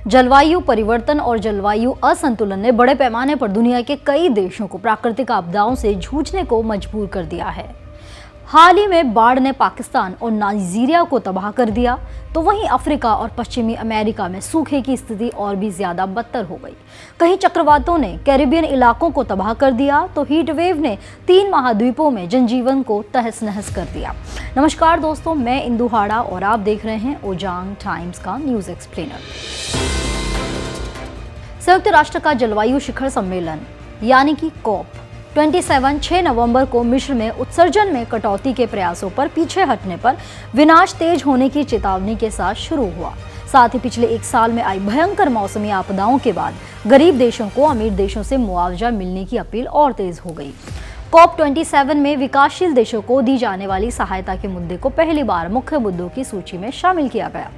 जलवायु परिवर्तन और जलवायु असंतुलन ने बड़े पैमाने पर दुनिया के कई देशों को प्राकृतिक आपदाओं से जूझने को मजबूर कर दिया है। हाल ही में बाढ़ ने पाकिस्तान और नाइजीरिया को तबाह कर दिया, तो वहीं अफ्रीका और पश्चिमी अमेरिका में सूखे की स्थिति और भी ज्यादा बदतर हो गई। कहीं चक्रवातों ने कैरिबियन इलाकों को तबाह कर दिया, तो हीट वेव ने 3 महाद्वीपों में जनजीवन को तहस नहस कर दिया। नमस्कार दोस्तों, मैं इंदु हाड़ा और आप देख रहे हैं ओजांग टाइम्स का न्यूज एक्सप्लेनर। संयुक्त राष्ट्र का जलवायु शिखर सम्मेलन यानी कि COP 27 6 नवंबर को मिस्र में उत्सर्जन में कटौती के प्रयासों पर पीछे हटने पर विनाश तेज होने की चेतावनी के साथ शुरू हुआ। साथ ही पिछले 1 साल में आई भयंकर मौसमी आपदाओं के बाद गरीब देशों को अमीर देशों से मुआवजा मिलने की अपील और तेज हो गई। COP 27 में विकासशील देशों को दी जाने वाली सहायता के मुद्दे को पहली बार मुख्य मुद्दों की सूची में शामिल किया गया।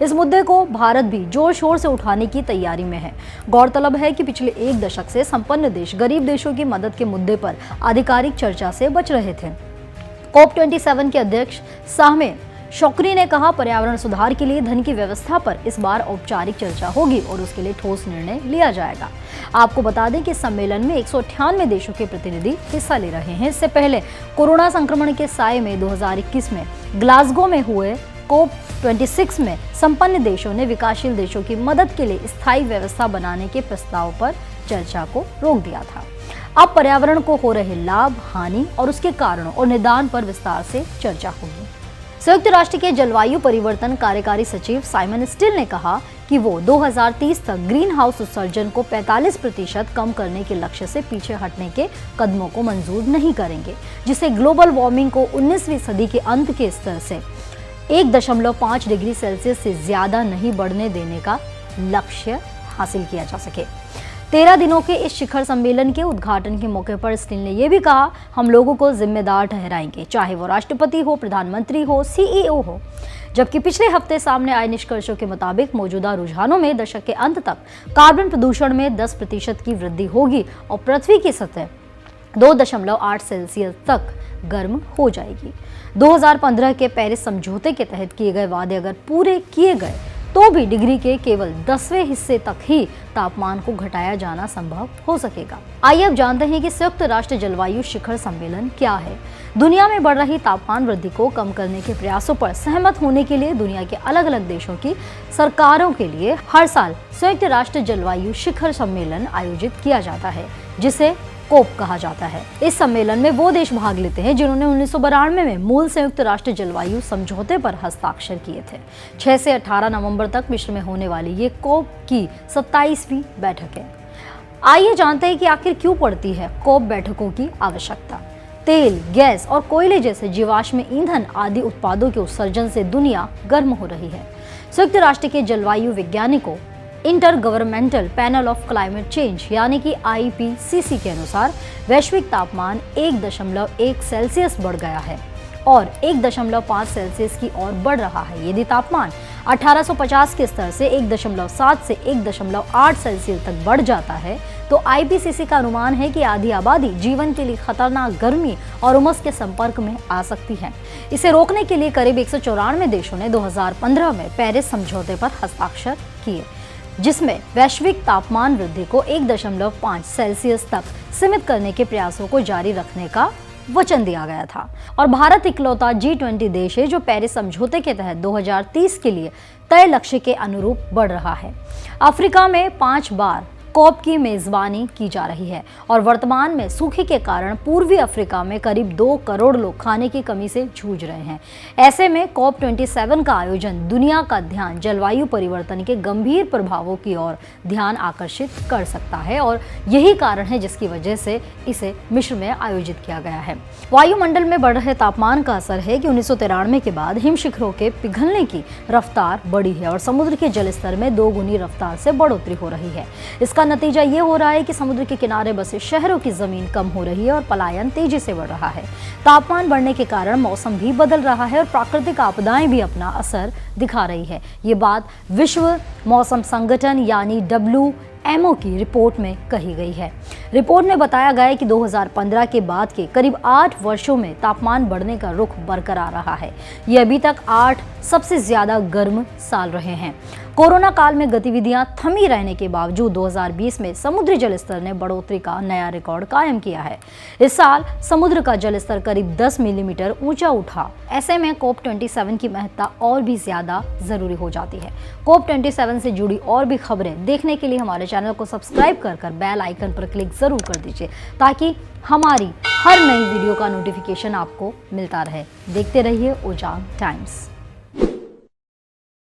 इस मुद्दे को भारत भी जोर शोर से उठाने की तैयारी में है। गौरतलब है कि पिछले 1 दशक से संपन्न देश गरीब देशों की मदद के मुद्दे पर आधिकारिक चर्चा से बच रहे थे। COP 27 के अध्यक्ष साहमे शौकरी ने कहा, पर्यावरण सुधार के लिए धन की व्यवस्था पर इस बार औपचारिक चर्चा होगी और उसके लिए ठोस निर्णय लिया जाएगा। आपको बता दें कि सम्मेलन में 198 देशों के प्रतिनिधि हिस्सा ले रहे हैं। इससे पहले कोरोना संक्रमण के साए में 2021 में ग्लासगो में हुए COP 26 में संपन्न देशों ने विकासशील देशों की मदद के लिए स्थायी व्यवस्था बनाने के प्रस्ताव पर चर्चा को रोक दिया था। अब पर्यावरण को हो रहे लाभ, हानि और उसके कारणों और निदान पर विस्तार से चर्चा होगी। संयुक्त राष्ट्र के जलवायु परिवर्तन कार्यकारी सचिव साइमन स्टील ने कहा कि वो 2030 तक ग्रीन हाउस उत्सर्जन को 45% कम करने के लक्ष्य से पीछे हटने के कदमों को मंजूर नहीं करेंगे, जिससे ग्लोबल वार्मिंग को 19वीं सदी के अंत के स्तर से 1.5 डिग्री सेल्सियस से ज्यादा नहीं बढ़ने देने का लक्ष्य हासिल किया जा सके। 13 दिनों के इस शिखर सम्मेलन के उद्घाटन के मौके पर स्टील ने यह भी कहा, हम लोगों को जिम्मेदार ठहराएंगे, चाहे वो राष्ट्रपति हो, प्रधानमंत्री हो, CEO हो। जबकि पिछले हफ्ते सामने आए निष्कर्षों के मुताबिक मौजूदा रुझानों में दशक के अंत तक कार्बन प्रदूषण में 10% की वृद्धि होगी और पृथ्वी की सतह 2.8 सेल्सियस तक गर्म हो जाएगी। 2015 के पेरिस समझौते के तहत किए गए वादे अगर पूरे किए गए तो भी डिग्री के केवल 10वें हिस्से तक ही तापमान को घटाया जाना संभव हो सकेगा। आइए अब जानते हैं कि संयुक्त राष्ट्र जलवायु शिखर सम्मेलन क्या है। दुनिया में बढ़ रही तापमान वृद्धि को कम करने के प्रयासों पर सहमत होने के लिए दुनिया के अलग अलग देशों की सरकारों के लिए हर साल संयुक्त राष्ट्र जलवायु शिखर सम्मेलन आयोजित किया जाता है, जिसे COP कहा जाता है। इस सम्मेलन में वो देश भाग लेते हैं जिन्होंने 1992 में मूल संयुक्त राष्ट्र जलवायु समझौते पर हस्ताक्षर किए थे। 6 से 18 नवंबर तक मिस्र में होने वाली ये COP की 27वीं बैठक है। आइए जानते हैं कि आखिर क्यों पड़ती है COP बैठकों की आवश्यकता। तेल, गैस और कोयले जैसे जीवाश्म ईंधन आदि उत्पादों के उत्सर्जन से दुनिया गर्म हो रही है। संयुक्त राष्ट्र के जलवायु वैज्ञानिकों inter governmental panel of climate change यानी कि IPCC के अनुसार वैश्विक तापमान 1.1 सेल्सियस बढ़ गया है और 1.5 सेल्सियस की ओर बढ़ रहा है। यदि तापमान 1850 के स्तर से 1.7 से 1.8 सेल्सियस तक बढ़ जाता है तो IPCC का अनुमान है कि आधी आबादी जीवन के लिए खतरनाक गर्मी और उमस के संपर्क में आ सकती है। इसे रोकने के लिए करीब 194 देशों ने 2015 में पेरिस समझौते पर हस्ताक्षर किए, जिसमें वैश्विक तापमान वृद्धि को 1.5 सेल्सियस तक सीमित करने के प्रयासों को जारी रखने का वचन दिया गया था। और भारत इकलौता G20 देश है जो पेरिस समझौते के तहत 2030 के लिए तय लक्ष्य के अनुरूप बढ़ रहा है। अफ्रीका में 5 बार COP की मेजबानी की जा रही है और वर्तमान में सूखे के कारण पूर्वी अफ्रीका में करीब 2 करोड़ लोग खाने की कमी से जूझ रहे हैं। ऐसे में COP 27 का आयोजन दुनिया का ध्यान जलवायु परिवर्तन के गंभीर प्रभावों की ओर ध्यान आकर्षित कर सकता है और यही कारण है जिसकी वजह से इसे मिस्र में आयोजित किया गया है। वायुमंडल में बढ़ रहे तापमान का असर है कि 1993 के बाद हिम शिखरों के पिघलने की रफ्तार बढ़ी है और समुद्र के जल स्तर में 2 गुनी रफ्तार से बढ़ोतरी हो रही है। इसका नतीजा ये हो रहा है कि समुद्र के किनारे बसे शहरों की जमीन कम हो रही है और पलायन तेजी से बढ़ रहा है। तापमान बढ़ने के कारण मौसम भी बदल रहा है और प्राकृतिक आपदाएं भी अपना असर दिखा रही है। ये बात विश्व मौसम संगठन यानी WMO की रिपोर्ट में कही गई है। रिपोर्ट में बताया गया है कि 2015 के बाद के करीब 8 वर्षों में तापमान बढ़ने का रुख बरकरार रहा है। ये अभी तक 8 सबसे ज्यादा गर्म साल रहे हैं। कोरोना काल में गतिविधियां थमी रहने के बावजूद 2020 में समुद्री जलस्तर ने बढ़ोतरी का नया रिकॉर्ड कायम किया है। इस साल समुद्र का जलस्तर करीब 10 मिलीमीटर ऊंचा उठा। ऐसे में COP27 की महत्ता और भी ज्यादा जरूरी हो जाती है। COP27 से जुड़ी और भी खबरें देखने के लिए हमारे चैनल को सब्सक्राइब कर बेल आइकन पर क्लिक जरूर कर दीजिए, ताकि हमारी हर नई वीडियो का नोटिफिकेशन आपको मिलता रहे। देखते रहिए उजान टाइम्स।